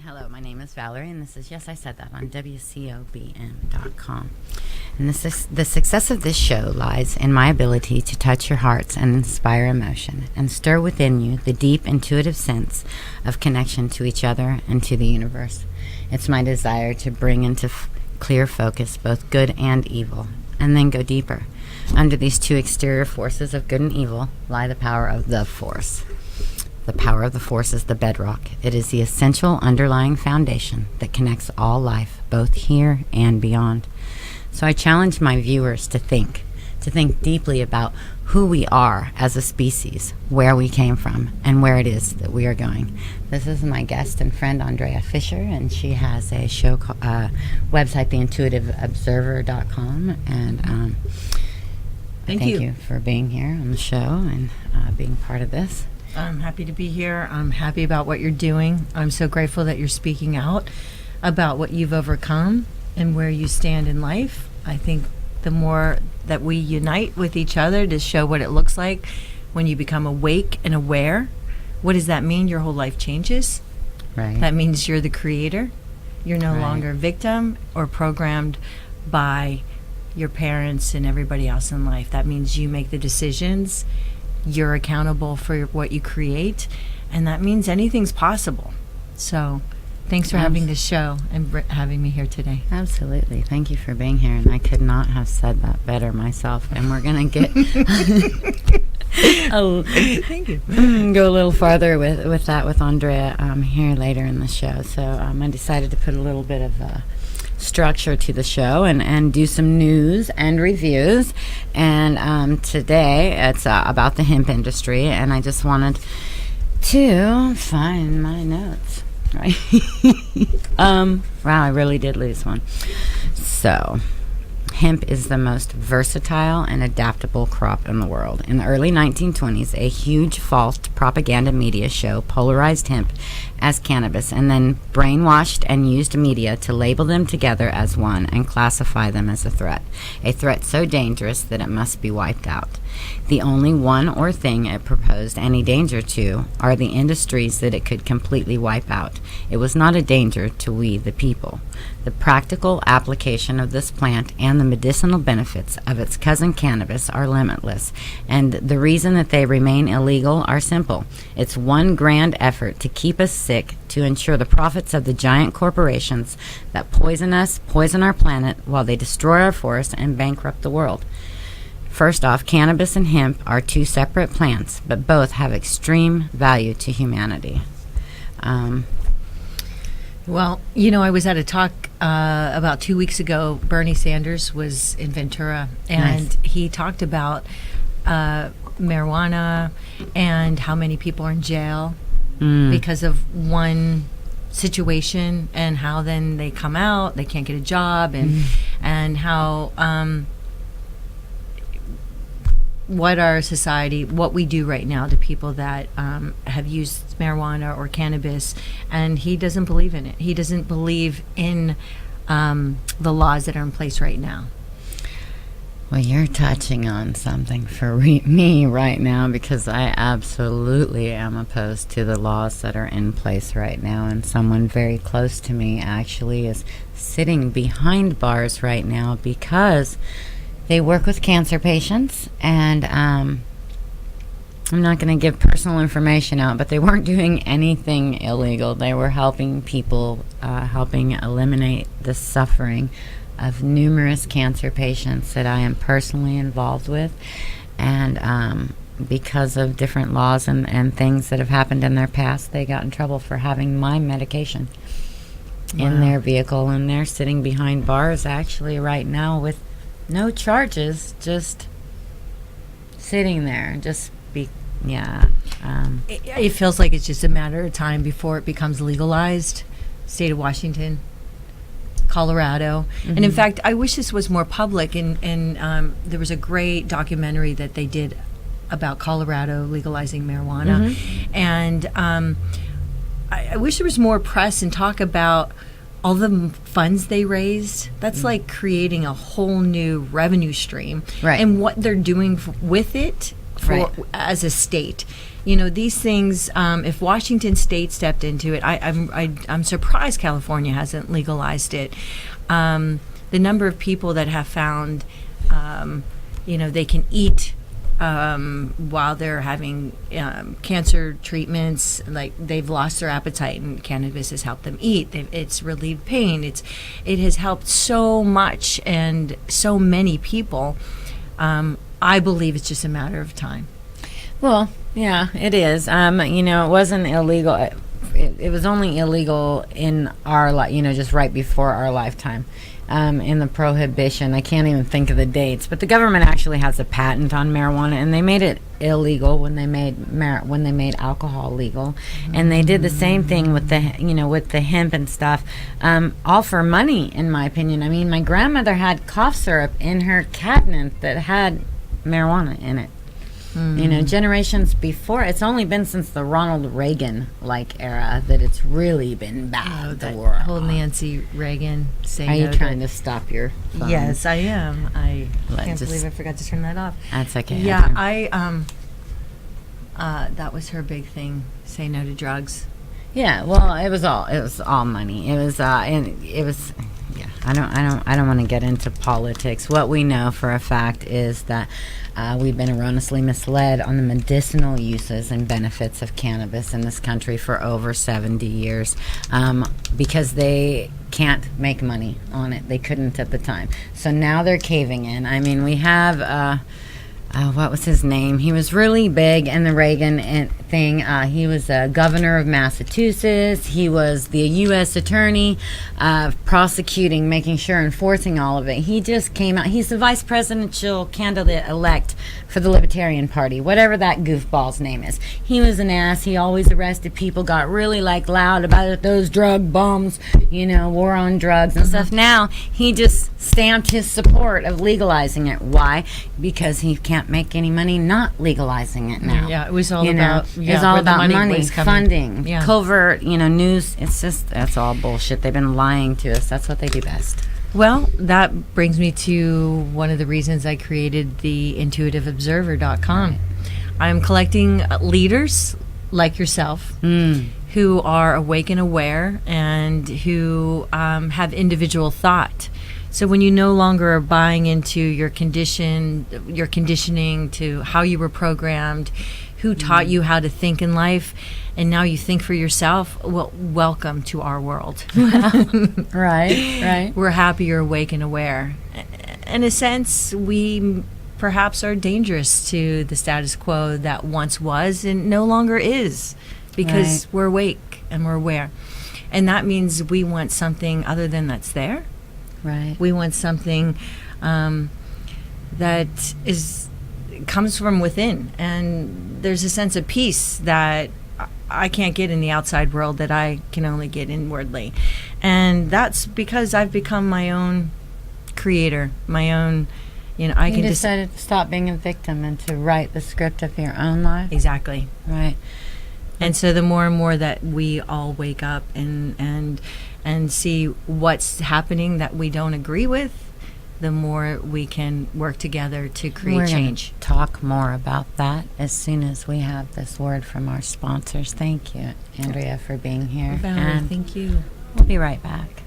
Hello, my name is Valerie, and this is, yes, I said that, on WCOBM.com. And the success of this show lies in my ability to touch your hearts and inspire emotion and stir within you the deep intuitive sense of connection to each other and to the universe. It's my desire to bring into clear focus both good and evil, and then go deeper. Under these two exterior forces of good and evil lie the power of the force. The power of the force is the bedrock. It is the essential underlying foundation that connects all life, both here and beyond. So I challenge my viewers to think deeply about who we are as a species, where we came from, and where it is that we are going. This is my guest and friend, Andrea Fisher, and she has a show website, theintuitiveobserver.com, and thank you for being here on the show and being part of this. I'm happy to be here. I'm happy about what you're doing. I'm so grateful that you're speaking out about what you've overcome and where you stand in life. I think the more that we unite with each other to show what it looks like when you become awake and aware, what does that mean? Your whole life changes. Right. That means you're the creator. You're no Right. longer a victim or programmed by your parents and everybody else in life. That means you make the decisions. You're accountable for what you create, and that means anything's possible. So thanks for having this show and having me here today. Absolutely. Thank you for being here, and I could not have said that better myself. And we're going to get Thank you. go a little farther with that with Andrea here later in the show. So I decided to put a little bit of structure to the show and do some news and reviews. And today it's about the hemp industry, and I just wanted to find my notes. Right. Wow, I really did lose one. So, hemp is the most versatile and adaptable crop in the world. In the early 1920s, a huge false propaganda media show polarized hemp as cannabis and then brainwashed and used media to label them together as one and classify them as a threat so dangerous that it must be wiped out. The only one or thing it proposed any danger to are the industries that it could completely wipe out. It was not a danger to we the people. The practical application of this plant and the medicinal benefits of its cousin cannabis are limitless, and the reason that they remain illegal are simple. It's one grand effort to keep us sick, to ensure the profits of the giant corporations that poison us, poison our planet, while they destroy our forests and bankrupt the world. First off, cannabis and hemp are two separate plants, but both have extreme value to humanity. Well, you know, I was at a talk about 2 weeks ago. Bernie Sanders was in Ventura, and he talked about marijuana and how many people are in jail because of one situation, and how then they come out, they can't get a job, and how what our society, what we do right now to people that have used marijuana or cannabis, and he doesn't believe in it. He doesn't believe in the laws that are in place right now. Well, you're touching on something for me right now, because I absolutely am opposed to the laws that are in place right now, and someone very close to me actually is sitting behind bars right now because they work with cancer patients, and I'm not going to give personal information out, but they weren't doing anything illegal. They were helping people, helping eliminate the suffering of numerous cancer patients that I am personally involved with. And because of different laws and things that have happened in their past, they got in trouble for having my medication in their vehicle. And they're sitting behind bars actually right now with no charges, just sitting there. It feels like it's just a matter of time before it becomes legalized. State of Washington, Colorado. And in fact, I wish this was more public, and there was a great documentary that they did about Colorado legalizing marijuana. And I wish there was more press and talk about all the funds they raised. That's like creating a whole new revenue stream. Right. And what they're doing with it Right. as a state. You know, these things. If Washington State stepped into it, I'm surprised California hasn't legalized it. The number of people that have found, they can eat while they're having cancer treatments, like they've lost their appetite, and cannabis has helped them eat. It's relieved pain. It has helped so much and so many people. I believe it's just a matter of time. Well, yeah, it is. It wasn't illegal. It was only illegal in our just right before our lifetime. In the prohibition, I can't even think of the dates, but the government actually has a patent on marijuana, and they made it illegal when they made alcohol legal, and they did the same thing with the hemp and stuff, all for money, in my opinion. I mean, my grandmother had cough syrup in her cabinet that had marijuana in it. Generations before. It's only been since the Ronald Reagan era that it's really been bad. The war. Whole Nancy Reagan saying. Are you trying to stop your phone? Yes, I am. I can't believe I forgot to turn that off. That's okay. Yeah, that was her big thing. Say no to drugs. Yeah. Well, it was all money. It was Yeah, I don't want to get into politics. What we know for a fact is that we've been erroneously misled on the medicinal uses and benefits of cannabis in this country for over 70 years because they can't make money on it. They couldn't at the time. So now they're caving in. I mean, we have... what was his name? He was really big in the Reagan thing. He was governor of Massachusetts. He was the U.S. attorney prosecuting, making sure, enforcing all of it. He just came out. He's the vice presidential candidate-elect for the Libertarian Party, whatever that goofball's name is. He was an ass. He always arrested people, got really loud about it, those drug bombs, war on drugs and stuff. Now, he just stamped his support of legalizing it. Why? Because he can't make any money not legalizing it now. Yeah, it was all about it's all about money, funding, covert, news. It's just, that's all bullshit. They've been lying to us. That's what they do best. Well, that brings me to one of the reasons I created the intuitiveobserver.com. Right. I'm collecting leaders like yourself who are awake and aware and who have individual thought. So when you no longer are buying into your conditioning to how you were programmed, who taught you how to think in life, and now you think for yourself, well, welcome to our world. Right. We're happy you're awake and aware. In a sense, we perhaps are dangerous to the status quo that once was and no longer is, because we're awake and we're aware. And that means we want something other than that's there. Right. We want something that comes from within, and there's a sense of peace that I can't get in the outside world that I can only get inwardly, and that's because I've become my own creator, my own. I can decided to stop being a victim and to write the script of your own life. Exactly. Right. And so the more and more that we all wake up and see what's happening that we don't agree with, the more we can work together to create change. We're going to talk more about that as soon as we have this word from our sponsors. Thank you, Andrea, for being here. Valerie, thank you. We'll be right back.